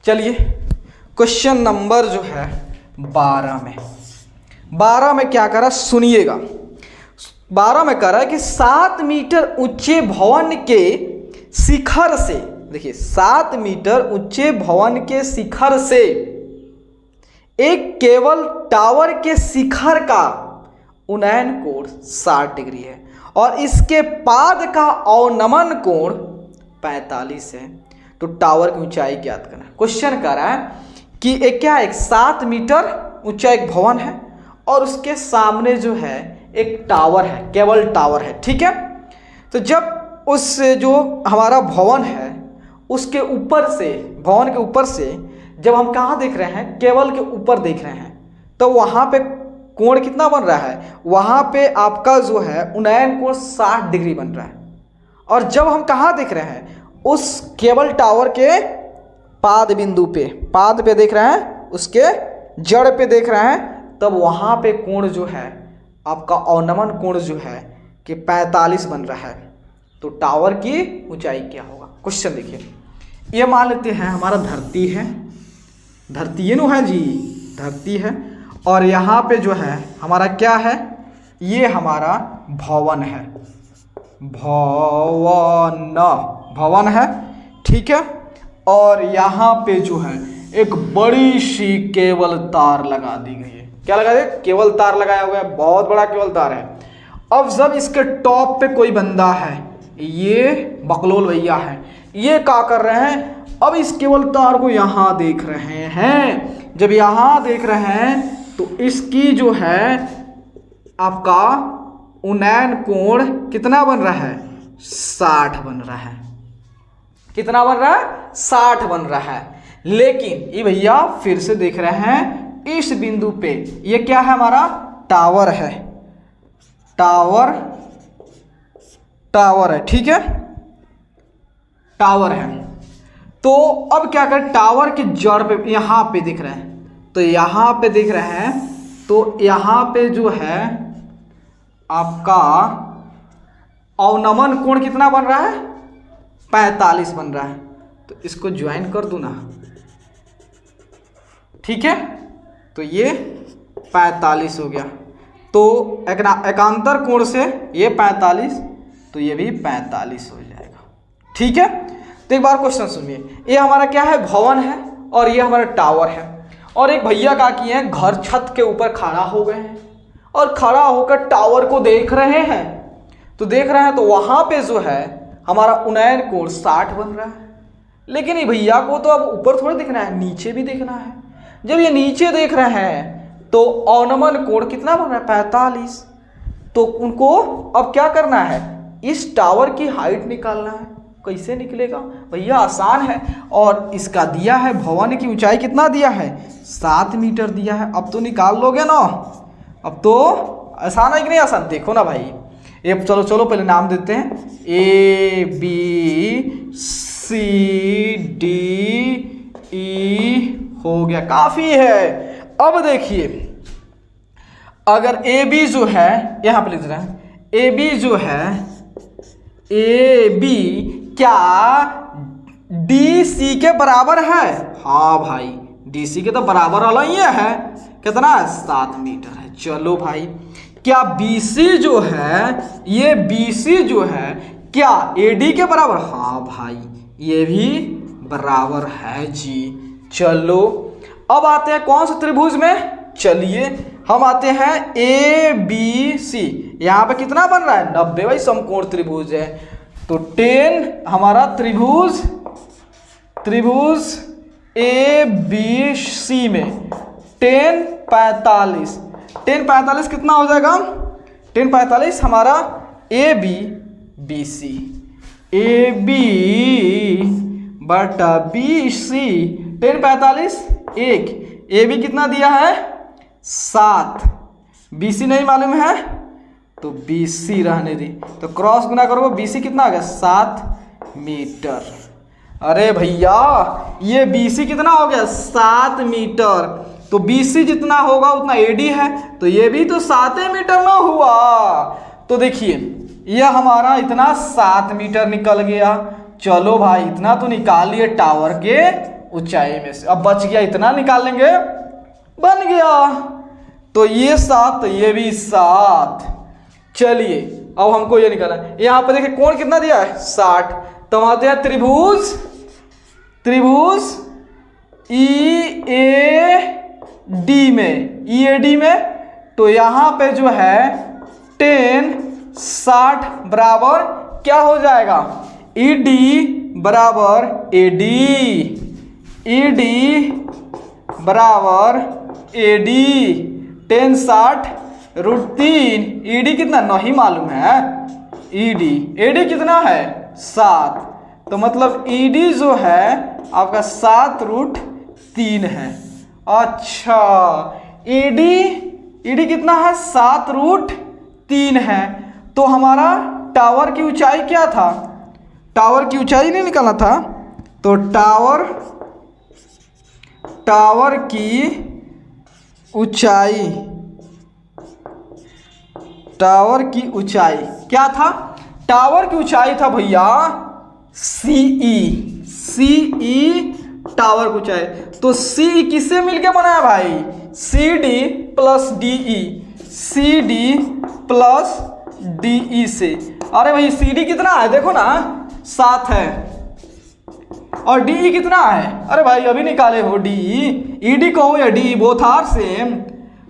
चलिए question number जो है 12 में क्या करा सुनिएगा। 12 में कह रहा है कि 7 मीटर ऊंचे भवन के शिखर से, देखिए 7 मीटर ऊंचे भवन के शिखर से एक केवल टावर के शिखर का उन्नयन कोण 60 डिग्री है और इसके पाद का अवनमन कोण 45 है। तो टावर की ऊंचाई ज्ञात करना। क्वेश्चन कह रहा है कि एक क्या है, एक 7 मीटर ऊंचा एक भवन है और उसके सामने जो है एक टावर है, केबल टावर है, ठीक है। तो जब उस जो हमारा भवन है उसके ऊपर से, भवन के ऊपर से जब हम कहाँ देख रहे हैं, केबल के ऊपर देख रहे हैं, तो वहाँ पे कोण कितना बन रहा है, वहाँ पे आपका जो है उन्नयन कोण 60 डिग्री बन रहा है। और जब हम कहाँ देख रहे हैं, उस केबल टावर के पाद बिंदु पे, पाद पे देख रहे हैं, उसके जड़ पे देख रहे हैं, तब वहाँ पे कोण जो है आपका अवनमन कोण जो है कि 45 बन रहा है। तो टावर की ऊंचाई क्या होगा। क्वेश्चन देखिए, ये मान लेते हैं हमारा धरती है, धरती ये नो है जी, धरती है, और यहाँ पे जो है हमारा क्या है, ये हमारा भवन है, भवन है, ठीक है। और यहाँ पे जो है एक बड़ी सी केबल तार लगा दी गई है। क्या लगा दी? केबल तार लगाया हुआ है, बहुत बड़ा केबल तार है। अब जब इसके टॉप पे कोई बंदा है, ये बकलोल भैया है, ये क्या कर रहे हैं, अब इस केबल तार को यहाँ देख रहे हैं। जब यहाँ देख रहे हैं तो इसकी जो है आपका उन्नयन कोण कितना बन रहा है, 60 बन रहा है। कितना बन रहा है? 60 बन रहा है। लेकिन ये भैया फिर से देख रहे हैं इस बिंदु पे, ये क्या है, हमारा टावर है, टावर है, ठीक है, टावर है। तो अब क्या करें, टावर के जड़ पे यहाँ पे दिख रहे हैं, तो यहाँ पे दिख रहे हैं, तो यहाँ पे जो है आपका अवनमन कोण कितना बन रहा है, 45 बन रहा है। तो इसको ज्वाइन कर दूं ना, ठीक है, तो ये 45 हो गया। तो एकांतर कोण से ये 45, तो ये भी 45 हो जाएगा, ठीक है। तो एक बार क्वेश्चन सुनिए, ये हमारा क्या है, भवन है, और ये हमारा टावर है। और एक भैया क्या किए हैं, घर छत के ऊपर खड़ा हो गए हैं और खड़ा होकर टावर को देख रहे हैं। तो देख रहे हैं तो वहां पे जो है हमारा उन्नयन कोण 60 बन रहा है। लेकिन ये भैया को तो अब ऊपर थोड़ा दिखना है, नीचे भी देखना है। जब ये नीचे देख रहे हैं तो अवनमन कोण कितना बन रहा है, 45। तो उनको अब क्या करना है, इस टावर की हाइट निकालना है। कैसे निकलेगा भैया, आसान है। और इसका दिया है, भवन की ऊंचाई कितना दिया है, 7 मीटर दिया है। अब तो निकाल लोगे ना, अब तो आसान है कि नहीं आसान, देखो ना भाई। ये चलो पहले नाम देते हैं, A B C D E हो गया, काफी है। अब देखिए, अगर AB जो है, यहां पे लिख रहे हैं AB जो है, AB क्या DC के बराबर है? हाँ भाई, DC के तो बराबर वाला ही है। कितना है, 7 मीटर है। चलो भाई, क्या BC जो है, ये BC जो है क्या AD के बराबर? हाँ भाई, ये भी बराबर है जी। चलो अब आते हैं कौन से त्रिभुज में, चलिए हम आते हैं ABC। यहाँ पे कितना बन रहा है, 90 भाई, समकोण त्रिभुज है। तो 10 हमारा त्रिभुज ABC में 10 45 कितना हो जाएगा, 10 45 हमारा ABC बटा BC, 10 45 1, AB कितना दिया है, 7, BC नहीं मालूम है तो BC रहने दी, तो क्रॉस गुना करो, BC कितना आ गया, 7 मीटर। अरे भैया ये BC कितना हो गया, 7 मीटर। तो BC जितना होगा उतना AD है, तो ये भी तो 7 मीटर ना हुआ। तो देखिए यह हमारा इतना 7 मीटर निकल गया। चलो भाई, इतना तो निकाल लिए टावर के ऊंचाई में से। अब बच गया इतना, निकाल लेंगे, बन गया। तो ये 7, ये भी 7। चलिए अब हमको ये निकालना है। यहाँ पे देखिए कोण कितना दिया है 60। तो हम आते हैं त्रिभुज EAD में। तो यहाँ पे जो है 10 60 बराबर क्या हो जाएगा, ED बराबर AD, ED बराबर AD 10 60 √3। ED कितना नहीं मालूम है, AD कितना है 7। तो मतलब ED जो है आपका 7 √3 है। अच्छा ED कितना है 7 √3 है। तो हमारा टावर की ऊंचाई क्या था, टावर की ऊंचाई नहीं निकालना था। तो टावर की ऊंचाई क्या था, टावर की ऊंचाई था भैया CE टावर की ऊंचाई। तो CE किससे मिलके बना है भाई, CD प्लस DE से। अरे भाई CD कितना है देखो ना 7 है, और DE कितना है, अरे भाई अभी निकाले हो DE, ED कहो या DE बोथ आर सेम।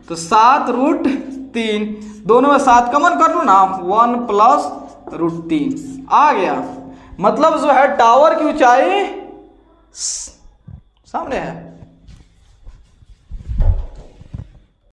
तो 7 √3, दोनों में 7 कॉमन कर लो ना, 1 प्लस √3 आ गया। मतलब जो है टावर की ऊंचाई सामने है।